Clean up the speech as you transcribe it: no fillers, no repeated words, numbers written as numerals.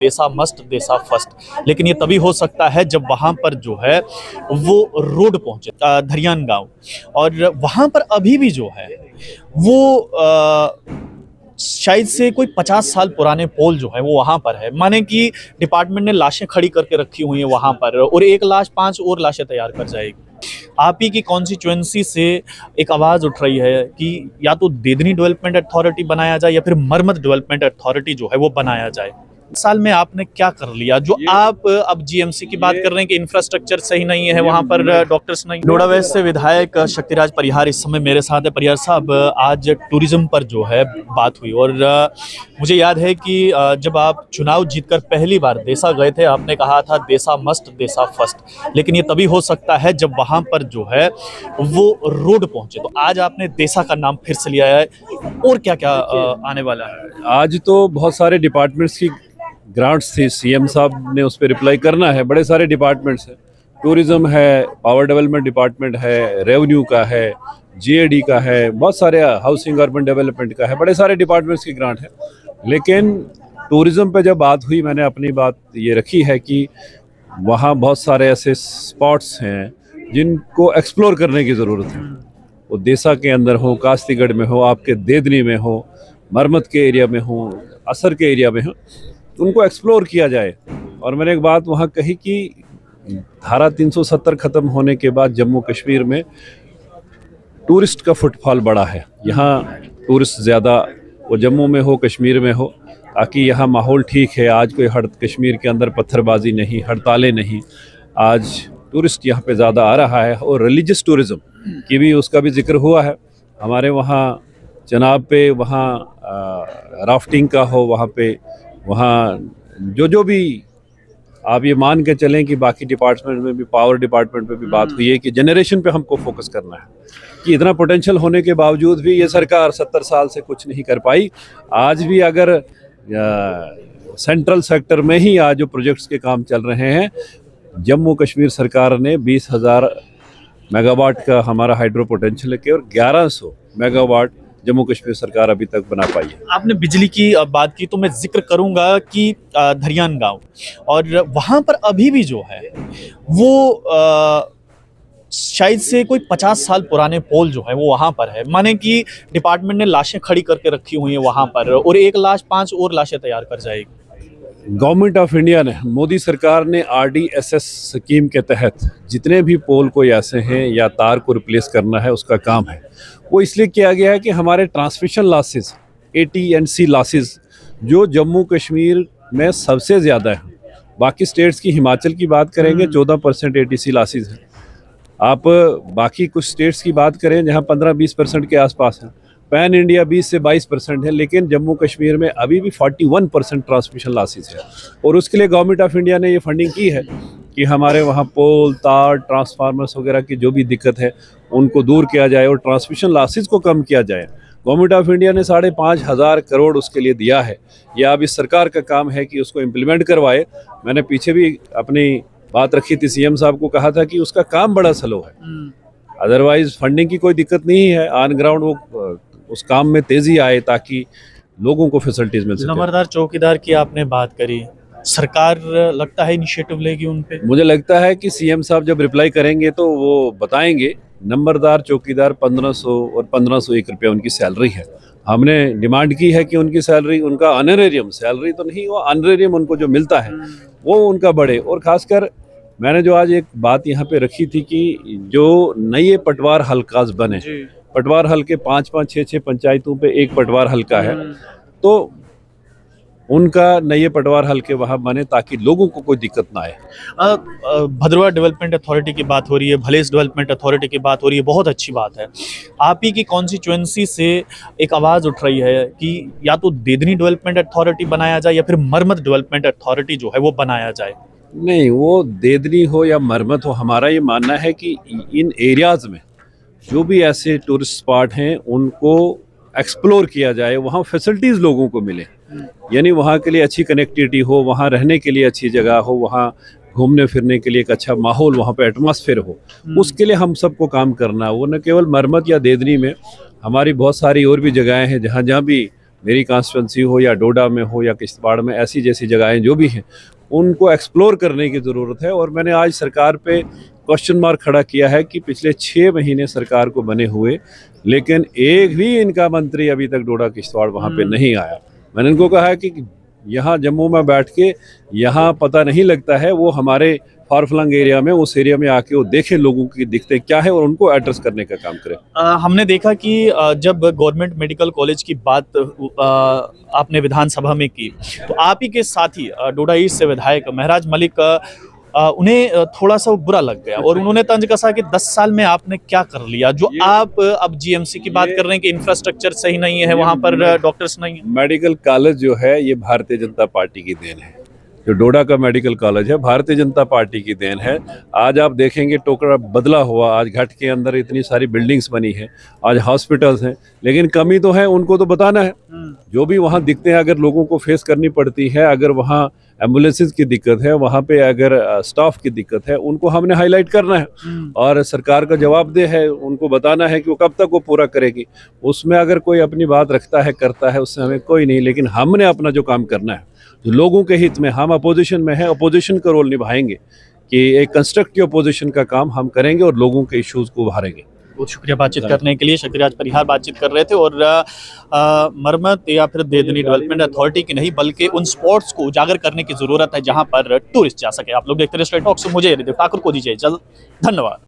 देसा मस्ट देसा फर्स्ट, लेकिन ये तभी हो सकता है जब वहां पर जो है वो रोड पहुंचे धरियान गांव, और वहां पर अभी भी जो है वो शायद से कोई 50 साल पुराने पोल जो है वो वहां पर है। माने कि डिपार्टमेंट ने लाशें खड़ी करके रखी हुई हैं वहां पर, और एक लाश 5 और लाशें तैयार कर जाएगी। आप ही की कॉन्स्टिट्यूएंसी से एक आवाज उठ रही है कि या तो देदनी डेवलपमेंट अथॉरिटी बनाया जाए या फिर मरमत डेवलपमेंट अथॉरिटी जो है वो बनाया जाए। साल में आपने क्या कर लिया जो आप अब जीएमसी की बात कर रहे हैं कि इंफ्रास्ट्रक्चर सही नहीं है, वहां पर डॉक्टर्स नहीं। नोएडा वेस्ट से विधायक शक्तिराज परिहार इस समय मेरे साथ है। परिहार साहब, आज टूरिज्म पर जो है बात हुई, और मुझे याद है कि जब आप चुनाव जीतकर पहली बार देसा गए थे, आपने कहा था देसा मस्ट देसा फर्स्ट, लेकिन ये तभी हो सकता है जब वहां पर जो है वो रोड पहुंचे। तो आज आपने देसा का नाम फिर से लिया है, और क्या क्या आने वाला है? आज तो बहुत सारे डिपार्टमेंट्स की ग्रांट्स थी, सीएम साहब ने उस पर रिप्लाई करना है। बड़े सारे डिपार्टमेंट्स हैं, टूरिज्म है, पावर डेवलपमेंट डिपार्टमेंट है, रेवेन्यू का है, जीएडी का है, बहुत सारे हाउसिंग अर्बन डेवलपमेंट का है, बड़े सारे डिपार्टमेंट्स की ग्रांट है। लेकिन टूरिज्म पे जब बात हुई, मैंने अपनी बात ये रखी है कि वहाँ बहुत सारे ऐसे स्पॉट्स हैं जिनको एक्सप्लोर करने की ज़रूरत है। वो देसा के अंदर हो, कास्तीगढ़ में हो, आपके देदनी में हो, मरमत के एरिया में हो, असर के एरिया में हो, उनको एक्सप्लोर किया जाए। और मैंने एक बात वहाँ कही कि धारा 370 ख़त्म होने के बाद जम्मू कश्मीर में टूरिस्ट का फुटफॉल बढ़ा है। यहाँ टूरिस्ट ज़्यादा, वो जम्मू में हो, कश्मीर में हो, ताकि यहाँ माहौल ठीक है। आज कोई कश्मीर के अंदर पत्थरबाजी नहीं, हड़तालें नहीं। आज टूरिस्ट यहाँ पे ज़्यादा आ रहा है, और रिलीजियस टूरिज़्म की भी उसका भी जिक्र हुआ है। हमारे वहाँ चनाब पे वहाँ राफ्टिंग का हो, वहाँ जो भी आप ये मान के चलें कि बाकी डिपार्टमेंट में भी, पावर डिपार्टमेंट में भी बात हुई है कि जनरेशन पे हमको फोकस करना है, कि इतना पोटेंशियल होने के बावजूद भी ये सरकार 70 साल से कुछ नहीं कर पाई। आज भी अगर सेंट्रल सेक्टर में ही आज जो प्रोजेक्ट्स के काम चल रहे हैं, जम्मू कश्मीर सरकार ने 20,000 मेगावाट का हमारा हाइड्रो पोटेंशियल है और 1100 मेगावाट जम्मू कश्मीर सरकार अभी तक बना पाई है। आपने बिजली की बात की, तो मैं जिक्र करूंगा कि धरियान गांव, और वहां पर अभी भी जो है वो शायद से कोई 50 साल पुराने पोल जो है वो वहां पर है। माने कि डिपार्टमेंट ने लाशें खड़ी करके रखी हुई हैं वहां पर, और एक लाश 5 और लाशें तैयार कर जाएगी। गवर्नमेंट ऑफ इंडिया ने, मोदी सरकार ने आरडीएसएस स्कीम के तहत जितने भी पोल कोई ऐसे हैं या तार को रिप्लेस करना है, उसका काम है। वो इसलिए किया गया है कि हमारे ट्रांसमिशन लॉसेस, AT&C लॉसेस, जो जम्मू कश्मीर में सबसे ज़्यादा है। बाकी स्टेट्स की, हिमाचल की बात करेंगे 14% ATC लॉसेस हैं। आप बाकी कुछ स्टेट्स की बात करें जहाँ 15-20% के आसपास हैं। पैन इंडिया 20 से 22% है, लेकिन जम्मू कश्मीर में अभी भी 41% ट्रांसमिशन लॉसेस है। और उसके लिए गवर्नमेंट ऑफ इंडिया ने ये फंडिंग की है कि हमारे वहाँ पोल, तार, ट्रांसफार्मर्स वगैरह की जो भी दिक्कत है उनको दूर किया जाए और ट्रांसमिशन लॉसेस को कम किया जाए। गवर्नमेंट ऑफ इंडिया ने 5,500 करोड़ उसके लिए दिया है। यह अब इस सरकार का काम है कि उसको इम्प्लीमेंट करवाए। मैंने पीछे भी अपनी बात रखी थी, सीएम साहब को कहा था कि उसका काम बड़ा स्लो है। अदरवाइज फंडिंग की कोई दिक्कत नहीं है, ऑन ग्राउंड वो उस काम में तेजी आए ताकि लोगों को फैसिलिटीज मिल सके। नंबरदार चौकीदार की आपने बात करी, सरकार लगता है इनिशिएटिव लेगी उन पे? मुझे लगता है कि सीएम साहब जब रिप्लाई करेंगे तो वो बताएंगे। नंबरदार चौकीदार 1500 और 1501 रुपये उनकी सैलरी है। हमने डिमांड की है कि उनकी सैलरी, उनका ऑनरेरियम, सैलरी तो नहीं, वो ऑनरेरियम उनको जो मिलता है वो उनका बढ़े। और खासकर मैंने जो आज एक बात यहाँ पे रखी थी कि जो नए पटवार हल्कास बने, पटवार हल्के 5-5, 6-6 पंचायतों पे एक पटवार हल्का है, तो उनका नए पटवार हल्के वहाँ बने ताकि लोगों को कोई दिक्कत ना आए। भद्रवाह डेवलपमेंट अथॉरिटी की बात हो रही है, भलेस डेवलपमेंट अथॉरिटी की बात हो रही है, बहुत अच्छी बात है। आप ही की कॉन्स्टिट्यूएंसी से एक आवाज़ उठ रही है कि या तो देदनी डेवलपमेंट अथॉरिटी बनाया जाए या फिर मरमत डेवलपमेंट अथॉरिटी जो है वो बनाया जाए। नहीं, वो देदनी हो या मरमत हो, हमारा ये मानना है कि इन एरियाज़ में जो भी ऐसे टूरिस्ट स्पॉट हैं उनको एक्सप्लोर किया जाए, वहाँ फैसिलिटीज़ लोगों को मिले। यानी वहाँ के लिए अच्छी कनेक्टिविटी हो, वहाँ रहने के लिए अच्छी जगह हो, वहाँ घूमने फिरने के लिए एक अच्छा माहौल, वहाँ पे एटमॉस्फेयर हो, उसके लिए हम सबको काम करना। वो न केवल मरमत या देदनी में, हमारी बहुत सारी और भी जगहें हैं जहाँ भी मेरी कॉन्स्टिट्यूंसी हो या डोडा में हो या किश्तवाड़ में, ऐसी जैसी जगहें जो भी हैं उनको एक्सप्लोर करने की ज़रूरत है। और मैंने आज सरकार पे क्वेश्चन मार्क खड़ा किया है कि पिछले 6 महीने सरकार को बने हुए, लेकिन एक भी इनका मंत्री अभी तक डोडा किश्तवाड़ वहाँ पे नहीं आया। मैंने इनको कहा है कि यहाँ जम्मू में बैठ के यहाँ पता नहीं लगता है, वो हमारे फारफलंग एरिया में, उस एरिया में आके वो देखें लोगों की दिक्कतें क्या है और उनको एड्रेस करने का काम करें। हमने देखा कि जब गवर्नमेंट मेडिकल कॉलेज की बात आपने विधानसभा में की, तो आप ही के साथी डोडा ईस्ट से विधायक महराज मलिक उन्हें थोड़ा सा बुरा लग गया और उन्होंने तंज कसा कि 10 साल में आपने क्या कर लिया, जो आप अब जीएमसी की बात कर रहे हैं कि इंफ्रास्ट्रक्चर सही नहीं है, वहां पर डॉक्टर्स नहीं है। मेडिकल कॉलेज जो है ये भारतीय जनता पार्टी की देन है। जो डोडा का मेडिकल कॉलेज है भारतीय जनता पार्टी की देन है। आज आप देखेंगे टोकरा बदला हुआ, आज घाट के अंदर इतनी सारी बिल्डिंग्स बनी है, आज हॉस्पिटल्स हैं, लेकिन कमी तो है, उनको तो बताना है। जो भी वहाँ दिक्कतें हैं अगर लोगों को फेस करनी पड़ती है, अगर वहाँ एम्बुलेंसेज की दिक्कत है, वहाँ पे अगर स्टाफ की दिक्कत है, उनको हमने हाईलाइट करना है और सरकार का जवाबदेह है, उनको बताना है कि वो कब तक वो पूरा करेगी। उसमें अगर कोई अपनी बात रखता है, करता है, उससे हमें कोई नहीं, लेकिन हमने अपना जो काम करना है जो लोगों के हित में, हम अपोजिशन में हैं, अपोजिशन का रोल निभाएंगे कि एक कंस्ट्रक्टिव अपोजिशन का काम हम करेंगे और लोगों के इश्यूज को उभारेंगे। बहुत शुक्रिया बातचीत करने के लिए। शक्तिराज परिहार बातचीत कर रहे थे और मरम्मत या फिर देदनी डेवलपमेंट अथॉरिटी की नहीं बल्कि उन स्पॉट्स को उजागर करने की जरूरत है जहां पर टूरिस्ट जा सके। आप लोग देखते रहे स्ट्रेट टॉक्स, मुझे ठाकुर को दीजिए इजाजत, धन्यवाद।